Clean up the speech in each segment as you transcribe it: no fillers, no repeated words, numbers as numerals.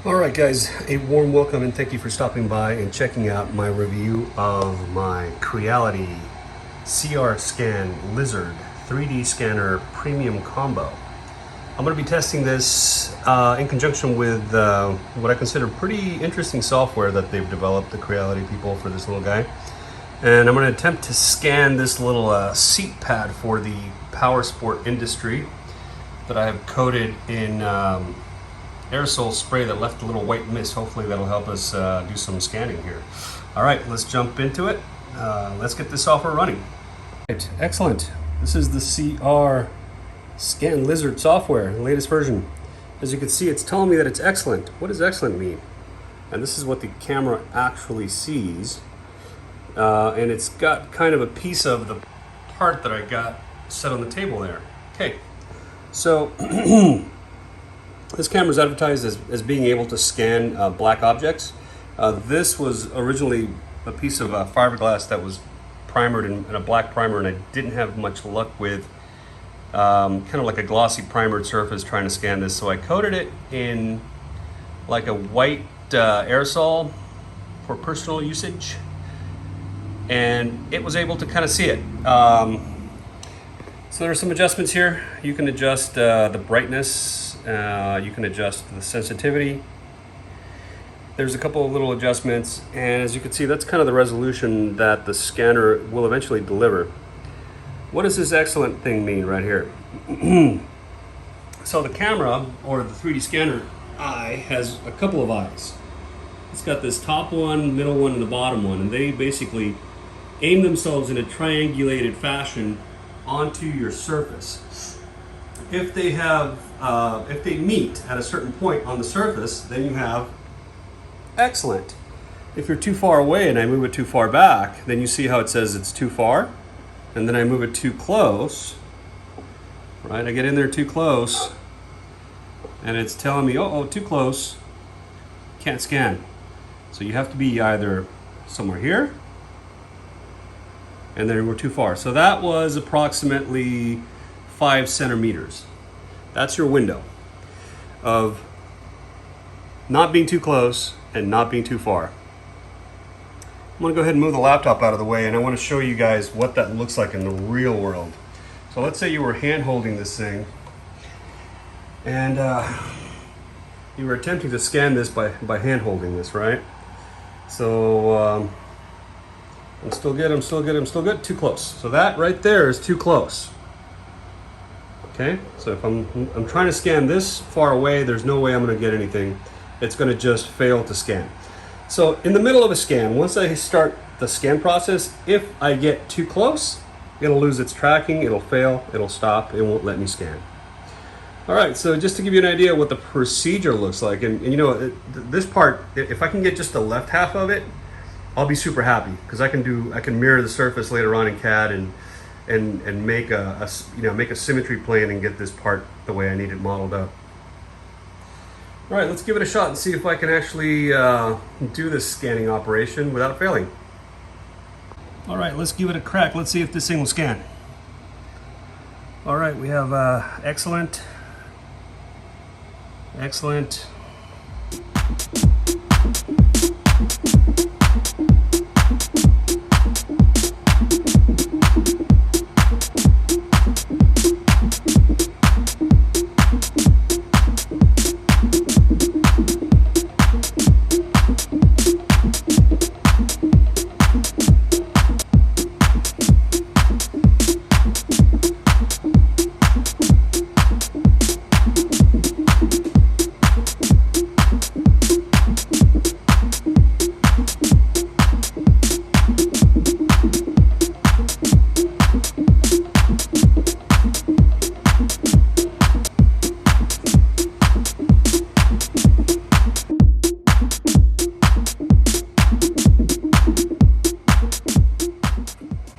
Alright guys, a warm welcome and thank you for stopping by and checking out my review of my CREALITY CR-Scan Lizard 3D Scanner Premium Combo. I'm going to be testing this in conjunction with what I consider pretty interesting software that they've developed, the CREALITY people, for this little guy. And I'm going to attempt to scan this little seat pad for the power sport industry that I have coated in aerosol spray that left a little white mist. Hopefully that'll help us do some scanning here. All right, let's jump into it. Let's get this software running. Right, excellent. This is the CR-Scan Lizard software, the latest version. As you can see, it's telling me that it's excellent. What does excellent mean? And this is what the camera actually sees. And it's got kind of a piece of the part that I got set on the table there. Okay, so this camera is advertised as being able to scan black objects. This was originally a piece of fiberglass that was primered in a black primer, and I didn't have much luck with kind of like a glossy primered surface trying to scan this. So I coated it in like a white aerosol for personal usage, and it was able to kind of see it. So there are some adjustments here. You can adjust the brightness. You can adjust the sensitivity. There's a couple of little adjustments, and as you can see, that's kind of the resolution that the scanner will eventually deliver. What does this excellent thing mean right here? So the camera, or the 3D scanner eye, has a couple of eyes. It's got this top one, middle one, and the bottom one, and they basically aim themselves in a triangulated fashion onto your surface. If they meet at a certain point on the surface, then you have excellent. If you're too far away and I move it too far back, then you see how it says it's too far, and then I move it too close, right? I get in there too close, and it's telling me, oh, too close, can't scan. So you have to be either somewhere here, and then we're too far. So that was approximately 5 centimeters. That's your window of not being too close and not being too far. I'm gonna go ahead and move the laptop out of the way, and I wanna show you guys what that looks like in the real world. So let's say you were hand holding this thing, and you were attempting to scan this by hand holding this, right? So I'm still good, too close. So that right there is too close. Okay, so if I'm trying to scan this far away, there's no way I'm going to get anything. It's going to just fail to scan. So in the middle of a scan, once I start the scan process, if I get too close, it'll lose its tracking, it'll fail, it'll stop, it won't let me scan. All right, so just to give you an idea what the procedure looks like, and you know, this part, if I can get just the left half of it, I'll be super happy, because I can mirror the surface later on in CAD and make a symmetry plane and get this part the way I need it modeled up. All right, let's give it a shot and see if I can actually do this scanning operation without failing. All right, let's give it a crack. Let's see if this thing will scan. All right, we have excellent.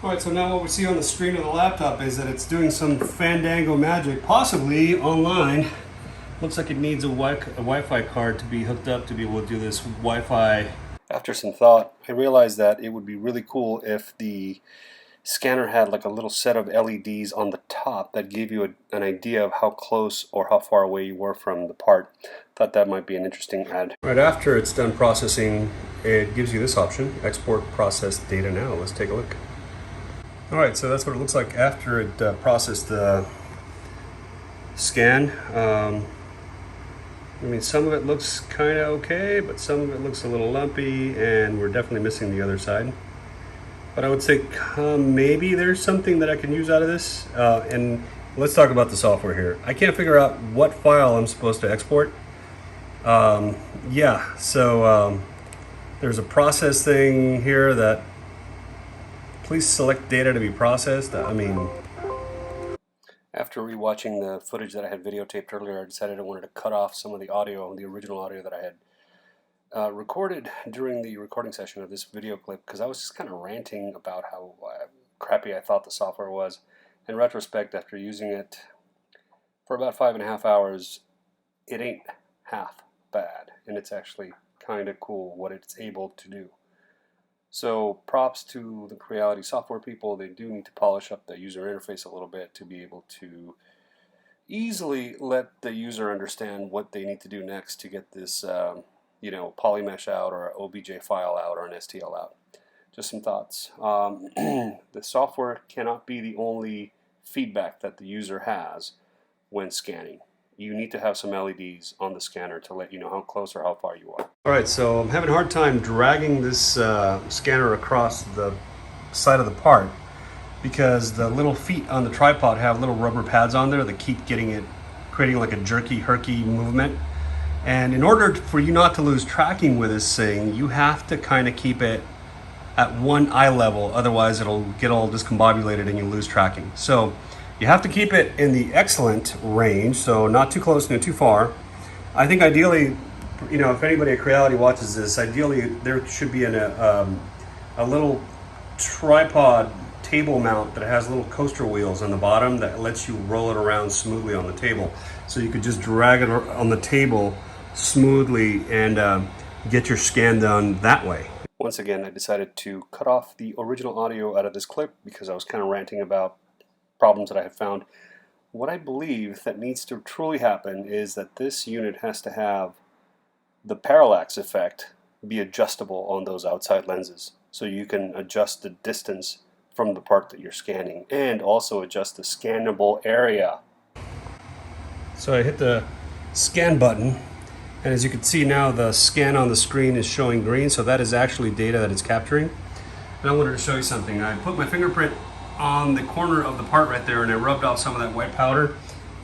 Alright, so now what we see on the screen of the laptop is that it's doing some fandango magic, possibly online. Looks like it needs a Wi-Fi card to be hooked up to be able to do this Wi-Fi. After some thought, I realized that it would be really cool if the scanner had like a little set of LEDs on the top that gave you an idea of how close or how far away you were from the part. Thought that might be an interesting add. Right after it's done processing, it gives you this option, export process data now. Let's take a look. All right, so that's what it looks like after it processed the scan. I mean, some of it looks kind of okay, but some of it looks a little lumpy, and we're definitely missing the other side. But I would say maybe there's something that I can use out of this. And let's talk about the software here. I can't figure out what file I'm supposed to export. There's a process thing here that please select data to be processed. I mean, after rewatching the footage that I had videotaped earlier, I decided I wanted to cut off some of the audio, the original audio that I had recorded during the recording session of this video clip, because I was just kind of ranting about how crappy I thought the software was. In retrospect, after using it for about 5.5 hours, it ain't half bad, and it's actually kind of cool what it's able to do. So props to the CREALITY software people. They do need to polish up the user interface a little bit to be able to easily let the user understand what they need to do next to get this polymesh out, or an OBJ file out, or an STL out. Just some thoughts. The software cannot be the only feedback that the user has when scanning. You need to have some LEDs on the scanner to let you know how close or how far you are. All right, so I'm having a hard time dragging this scanner across the side of the part because the little feet on the tripod have little rubber pads on there that keep creating like a jerky, herky movement. And in order for you not to lose tracking with this thing, you have to kind of keep it at one eye level, otherwise it'll get all discombobulated and you lose tracking. So you have to keep it in the excellent range, so not too close, not too far. I think ideally, if anybody at CREALITY watches this, ideally there should be a little tripod table mount that has little coaster wheels on the bottom that lets you roll it around smoothly on the table. So you could just drag it on the table smoothly and get your scan done that way. Once again, I decided to cut off the original audio out of this clip because I was kind of ranting about problems that I have found. What I believe that needs to truly happen is that this unit has to have the parallax effect be adjustable on those outside lenses, so you can adjust the distance from the part that you're scanning and also adjust the scannable area. So I hit the scan button, and as you can see now, the scan on the screen is showing green, so that is actually data that it's capturing. And I wanted to show you something. I put my fingerprint on the corner of the part right there, and I rubbed off some of that white powder,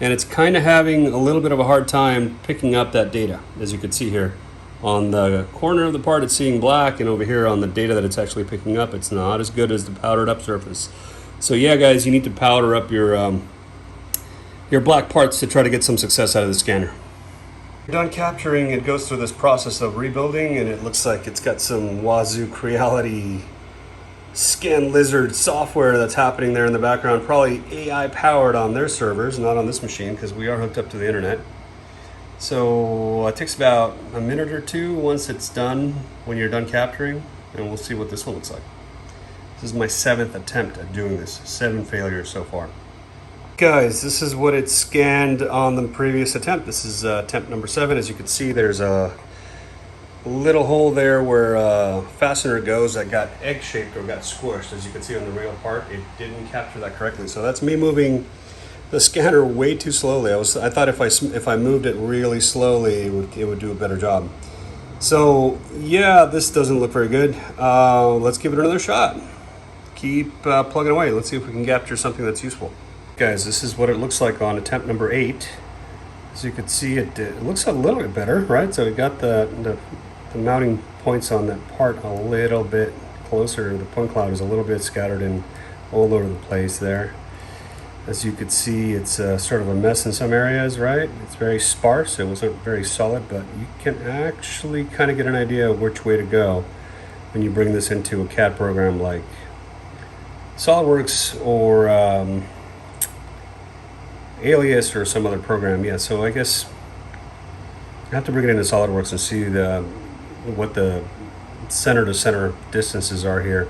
and it's kind of having a little bit of a hard time picking up that data. As you can see here on the corner of the part, it's seeing black, and over here on the data that it's actually picking up, it's not as good as the powdered up surface. So yeah, guys, you need to powder up your black parts to try to get some success out of the scanner. Done capturing, it goes through this process of rebuilding, and it looks like it's got some wazoo CREALITY CR-Scan Lizard software that's happening there in the background, probably AI powered on their servers, not on this machine, because we are hooked up to the internet. So it takes about a minute or two once it's done, when you're done capturing, and we'll see what this one looks like. This is my 7th attempt at doing this, 7 failures so far. Guys, this is what it scanned on the previous attempt. This is attempt number 7. As you can see, there's a little hole there where fastener goes that got egg-shaped or got squished. As you can see on the real part, it didn't capture that correctly. So that's me moving the scanner way too slowly. I thought if I moved it really slowly, it would do a better job. So yeah, this doesn't look very good. Let's give it another shot. Keep plugging away. Let's see if we can capture something that's useful. Guys, this is what it looks like on attempt number 8. As you can see, it looks a little bit better, right? So we got the mounting points on that part a little bit closer. The point cloud is a little bit scattered in all over the place there. As you can see, it's sort of a mess in some areas, right? It's very sparse. It wasn't very solid, but you can actually kind of get an idea of which way to go when you bring this into a CAD program like SolidWorks or Alias or some other program. Yeah, so I guess I have to bring it into SolidWorks and see what the center to center distances are here.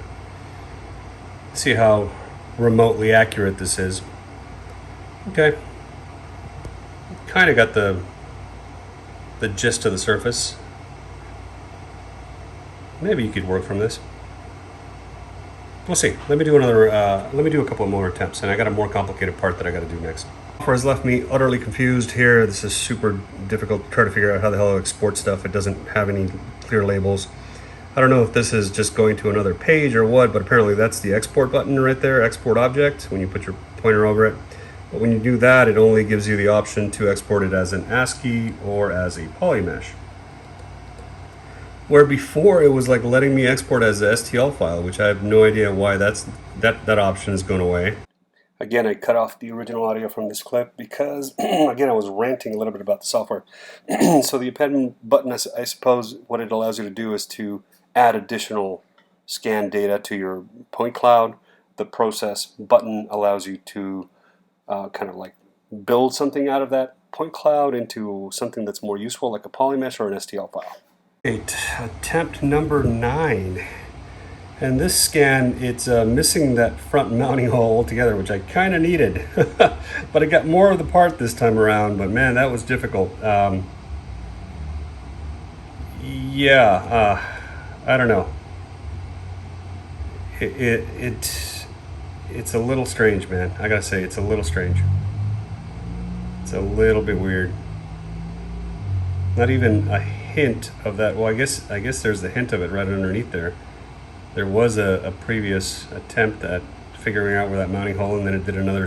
See how remotely accurate this is. Okay. Kind of got the gist of the surface. Maybe you could work from this. We'll see. Let me do a couple more attempts, and I got a more complicated part that I got to do next. Software has left me utterly confused here. This is super difficult to try to figure out how the hell to export stuff. It doesn't have any clear labels. I don't know if this is just going to another page or what, but apparently that's the export button right there, export object, when you put your pointer over it. But when you do that, it only gives you the option to export it as an ASCII or as a polymesh. Where before it was like letting me export as a STL file, which I have no idea why that option has gone away. Again, I cut off the original audio from this clip because, again, I was ranting a little bit about the software. So the append button, I suppose, what it allows you to do is to add additional scan data to your point cloud. The process button allows you to kind of like build something out of that point cloud into something that's more useful, like a polymesh or an STL file. Attempt number 9. And this scan, it's missing that front mounting hole altogether, which I kind of needed. But I got more of the part this time around, but man, that was difficult. I don't know. It's a little strange, man. I gotta say, it's a little strange. It's a little bit weird. Not even a hint of that. Well, I guess there's the hint of it right underneath there. There was a previous attempt at figuring out where that mounting hole, and then it did another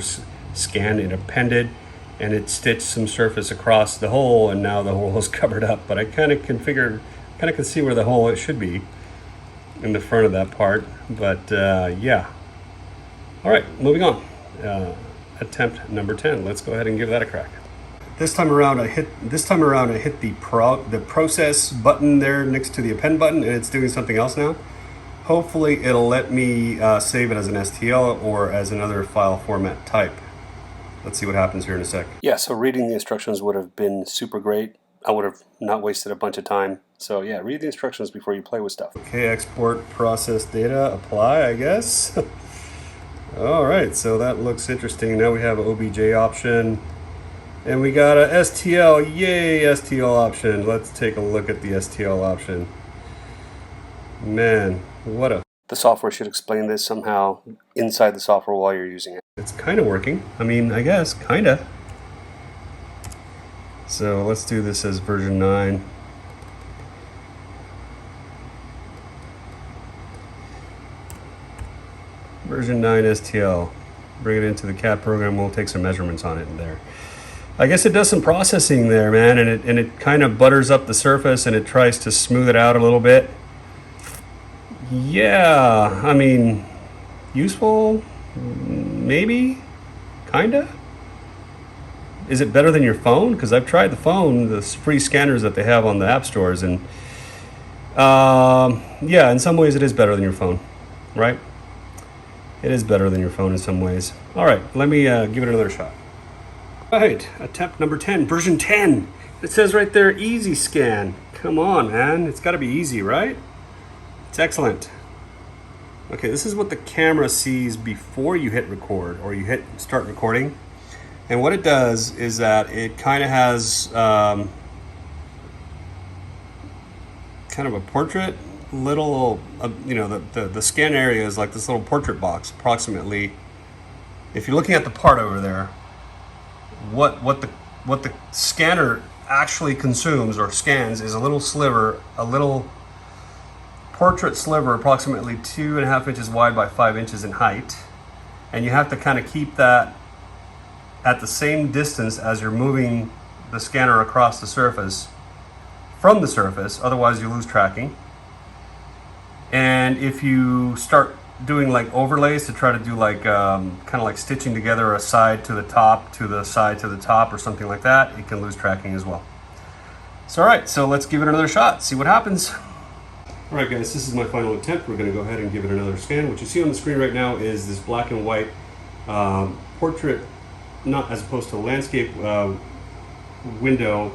scan. It appended, and it stitched some surface across the hole, and now the hole is covered up. But I kind of can see where the hole it should be in the front of that part. But yeah. All right, moving on. Attempt number 10. Let's go ahead and give that a crack. This time around, I hit the process button there next to the append button, and it's doing something else now. Hopefully, it'll let me save it as an STL or as another file format type. Let's see what happens here in a sec. Yeah, so reading the instructions would have been super great. I would have not wasted a bunch of time. So yeah, read the instructions before you play with stuff. Okay, export process data, apply, I guess. All right, so that looks interesting. Now we have an OBJ option. And we got a STL, yay, STL option. Let's take a look at the STL option. Man, what a... The software should explain this somehow inside the software while you're using it. It's kind of working. I mean, I guess, kind of. So let's do this as version 9. Version 9 STL. Bring it into the CAD program. We'll take some measurements on it in there. I guess it does some processing there, man, and it kind of butters up the surface and it tries to smooth it out a little bit. Yeah, I mean, useful, maybe, kinda. Is it better than your phone? Because I've tried the phone, the free scanners that they have on the app stores, and yeah, in some ways it is better than your phone, right? It is better than your phone in some ways. All right, let me give it another shot. All right, attempt number 10, version 10. It says right there, easy scan. Come on, man, it's gotta be easy, right? It's excellent. Okay, this is what the camera sees before you hit record or you hit start recording. And what it does is that it kind of has kind of a portrait, little, you know, the scan area is like this little portrait box, approximately. If you're looking at the part over there, what the scanner actually consumes or scans is a little sliver, a little portrait sliver, approximately 2.5 inches wide by 5 inches in height, and you have to kind of keep that at the same distance as you're moving the scanner across the surface from the surface, otherwise you lose tracking. And if you start doing like overlays to try to do like kind of like stitching together a side to the top to the side to the top or something like that, it can lose tracking as well. So all right, so let's give it another shot, see what happens. All right guys, this is my final attempt. We're gonna go ahead and give it another scan. What you see on the screen right now is this black and white portrait, not as opposed to landscape window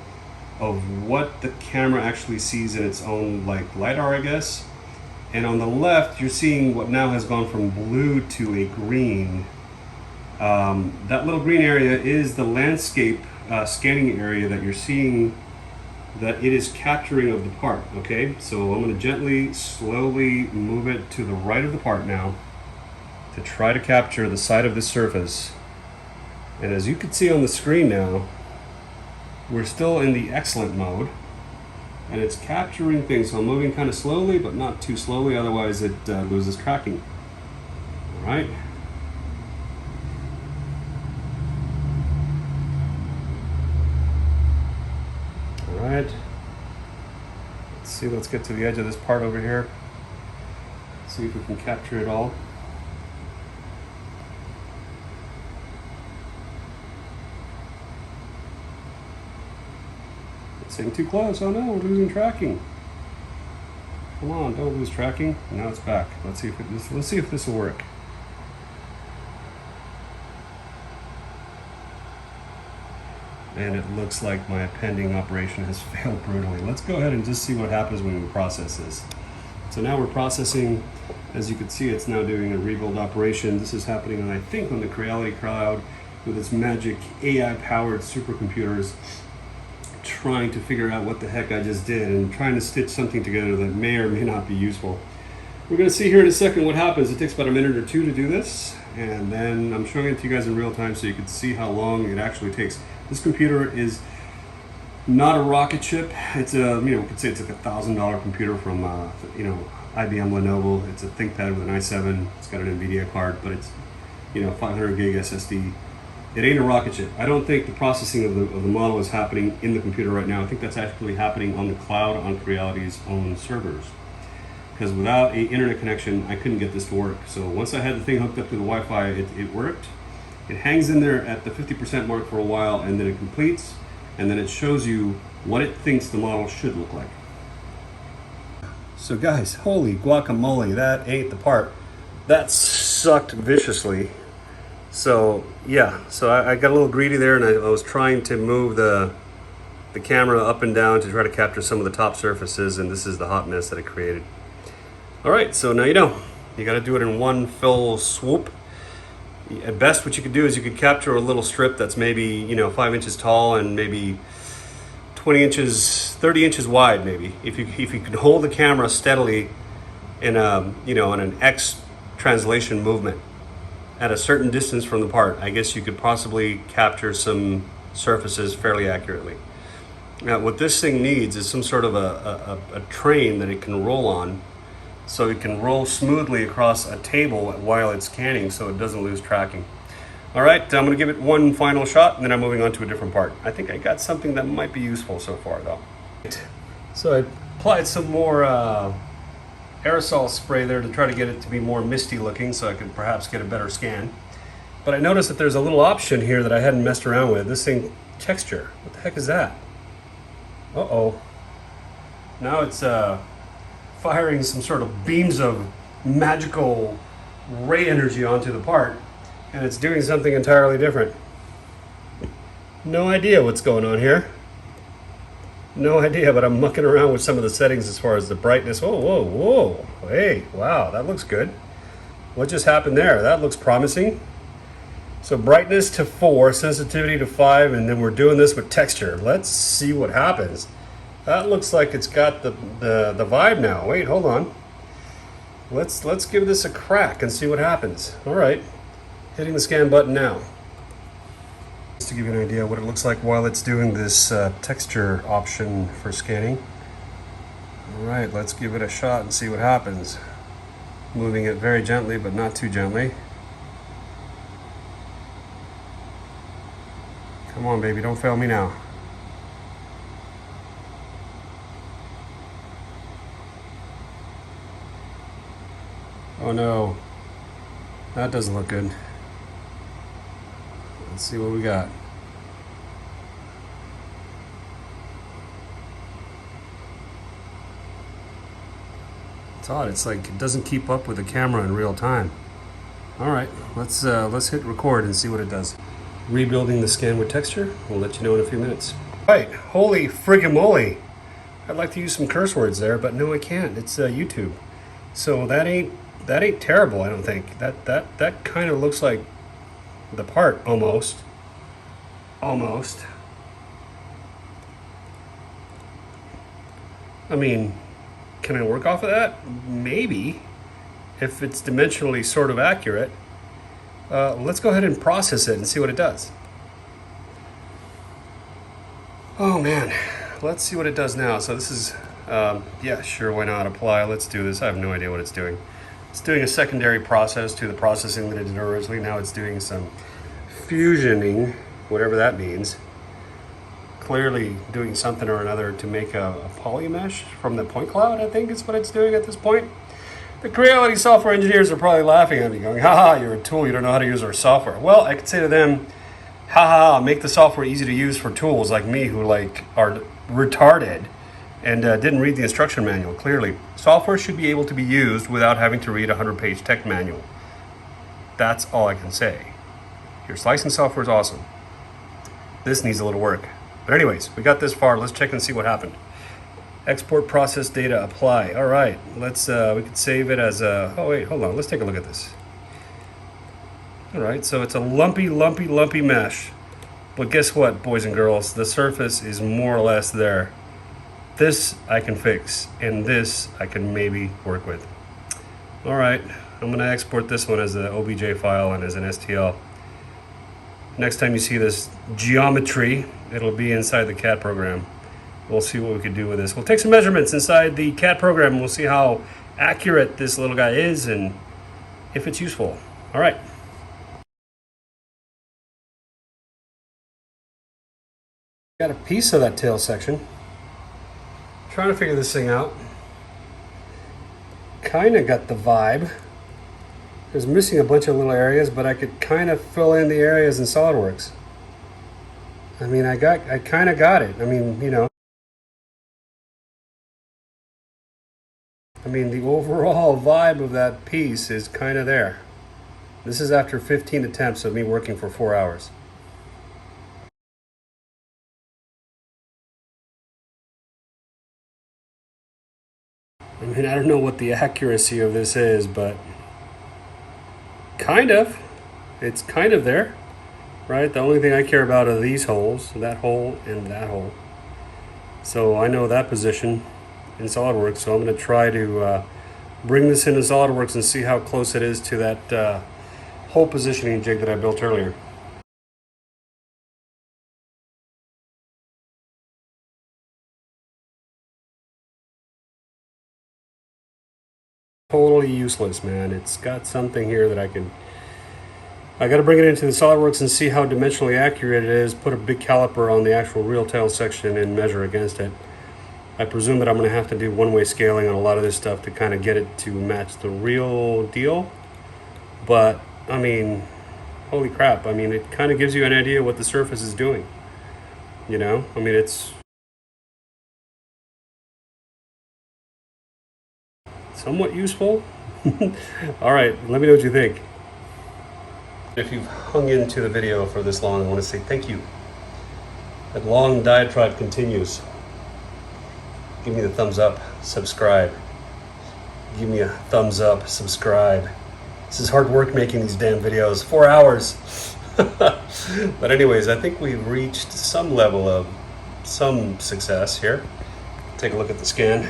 of what the camera actually sees in its own like LiDAR, I guess. And on the left, you're seeing what now has gone from blue to a green. That little green area is the landscape scanning area that you're seeing that it is capturing of the part, okay? So I'm gonna gently, slowly move it to the right of the part now to try to capture the side of the surface. And as you can see on the screen now, we're still in the excellent mode and it's capturing things. So I'm moving kind of slowly, but not too slowly, otherwise it loses tracking. All right. All right. Let's see, let's get to the edge of this part over here. See if we can capture it all. It's getting too close. Oh no, we're losing tracking. Come on, don't lose tracking. Now it's back. Let's see if this will work. And it looks like my appending operation has failed brutally. Let's go ahead and just see what happens when we process this. So now we're processing. As you can see, it's now doing a rebuild operation. This is happening, I think, on the CREALITY cloud with its magic AI-powered supercomputers, trying to figure out what the heck I just did and trying to stitch something together that may or may not be useful. We're going to see here in a second what happens. It takes about a minute or two to do this, and then I'm showing it to you guys in real time so you can see how long it actually takes. This computer is not a rocket ship. It's a, we could say it's like $1,000 computer from, IBM Lenovo. It's a ThinkPad with an i7. It's got an NVIDIA card, but it's, 500 gig SSD. It ain't a rocket ship. I don't think the processing of the model is happening in the computer right now. I think that's actually happening on the cloud on CREALITY's own servers. Because without an internet connection, I couldn't get this to work. So once I had the thing hooked up to the Wi-Fi, it worked. It hangs in there at the 50% mark for a while, and then it completes, and then it shows you what it thinks the model should look like. So guys, holy guacamole, that ain't the part. That sucked viciously. So yeah, so I got a little greedy there, and I was trying to move the camera up and down to try to capture some of the top surfaces, and this is the hot mess that it created. All right, so now you know. You gotta do it in one fell swoop. At best, what you could do is you could capture a little strip that's maybe 5 inches tall and maybe 20 inches, 30 inches wide, maybe. If you could hold the camera steadily in in an X translation movement at a certain distance from the part, I guess you could possibly capture some surfaces fairly accurately. Now, what this thing needs is some sort of a train that it can roll on, so it can roll smoothly across a table while it's scanning so it doesn't lose tracking. All right, I'm gonna give it one final shot and then I'm moving on to a different part. I think I got something that might be useful so far though. So I applied some more aerosol spray there to try to get it to be more misty looking so I could perhaps get a better scan. But I noticed that there's a little option here that I hadn't messed around with. This thing, texture, what the heck is that? Uh-oh. Now it's firing some sort of beams of magical ray energy onto the part, and it's doing something entirely different. No idea what's going on here. No idea, but I'm mucking around with some of the settings as far as the brightness. Whoa, whoa, whoa. Hey, wow, that looks good. What just happened there? That looks promising. So brightness to 4, sensitivity to 5, and then we're doing this with texture. Let's see what happens. That looks like it's got the vibe now. Wait, hold on. Let's give this a crack and see what happens. All right, hitting the scan button now. Just to give you an idea what it looks like while it's doing this texture option for scanning. All right, let's give it a shot and see what happens. Moving it very gently, but not too gently. Come on, baby, don't fail me now. Oh no, that doesn't look good. Let's see what we got. It's odd, it's like it doesn't keep up with the camera in real time. All right, let's hit record and see what it does. Rebuilding the scan with texture. We'll let you know in a few minutes. All right, holy friggin' moly. I'd like to use some curse words there, but no I can't, it's YouTube. So that ain't terrible, I don't think. That kind of looks like the part almost. Almost. I mean, can I work off of that? Maybe, if it's dimensionally sort of accurate. Let's go ahead and process it and see what it does. Oh man, let's see what it does now. So this is, yeah, sure, why not apply? Let's do this. I have no idea what it's doing. It's doing a secondary process to the processing that it did originally. Now it's doing some fusioning, whatever that means. Clearly doing something or another to make a poly mesh from the point cloud, I think is what it's doing at this point. The Creality software engineers are probably laughing at me going, haha, you're a tool, you don't know how to use our software. Well, I could say to them, haha, make the software easy to use for tools like me who like are retarded and didn't read the instruction manual. Clearly, software should be able to be used without having to read a 100-page tech manual. That's all I can say. Your slicing software is awesome. This needs a little work. But anyways, we got this far. Let's check and see what happened. Export process data, apply. All right, let's, we could save it as a, oh wait, hold on. Let's take a look at this. All right, so it's a lumpy mesh. But guess what, boys and girls? The surface is more or less there. This I can fix, and this I can maybe work with. All right, I'm gonna export this one as an OBJ file and as an STL. Next time you see this geometry, it'll be inside the CAD program. We'll see what we can do with this. We'll take some measurements inside the CAD program and we'll see how accurate this little guy is and if it's useful. All right. Got a piece of that tail section. Trying to figure this thing out. Kind of got the vibe. It was missing a bunch of little areas, but I could kind of fill in the areas in SolidWorks. I mean, I kind of got it. I mean, you know. I mean, the overall vibe of that piece is kind of there. This is after 15 attempts of me working for 4 hours. I mean, I don't know what the accuracy of this is, but kind of. It's kind of there, right? The only thing I care about are these holes, that hole and that hole. So I know that position in SolidWorks, so I'm going to try to bring this into SolidWorks and see how close it is to that hole positioning jig that I built earlier. Totally useless, man. It's got something here that I got to bring it into the SolidWorks and see how dimensionally accurate it is, put a big caliper on the actual real tail section and measure against it. I presume that I'm going to have to do one-way scaling on a lot of this stuff to kind of get it to match the real deal. But, I mean, holy crap. I mean, it kind of gives you an idea what the surface is doing. You know? I mean, it's somewhat useful. All right, let me know what you think. If you've hung into the video for this long, I want to say thank you. That long diatribe continues. Give me the thumbs up, subscribe. Give me a thumbs up, subscribe. This is hard work making these damn videos, 4 hours. But anyways, I think we've reached some level of some success here. Take a look at the scan.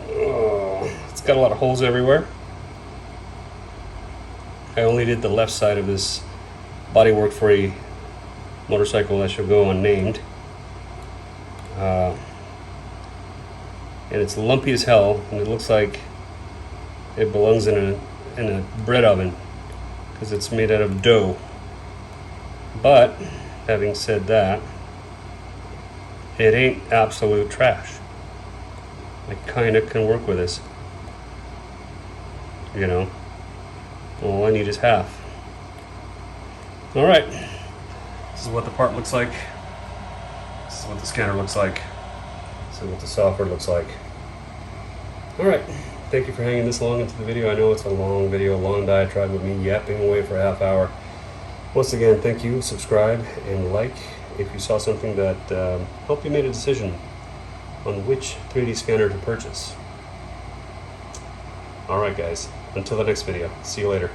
Oh, it's got a lot of holes everywhere. I only did the left side of this bodywork for a motorcycle that shall go unnamed. And it's lumpy as hell, and it looks like it belongs in a bread oven because it's made out of dough. But having said that, it ain't absolute trash. I kind of can work with this. You know, all I need is half. All right, this is what the part looks like. This is what the scanner looks like. This is what the software looks like. All right, thank you for hanging this long into the video. I know it's a long video, a long diatribe with me yapping away for a half hour. Once again, thank you, subscribe, and like if you saw something that helped you make a decision on which 3D scanner to purchase. All right, guys. Until the next video. See you later.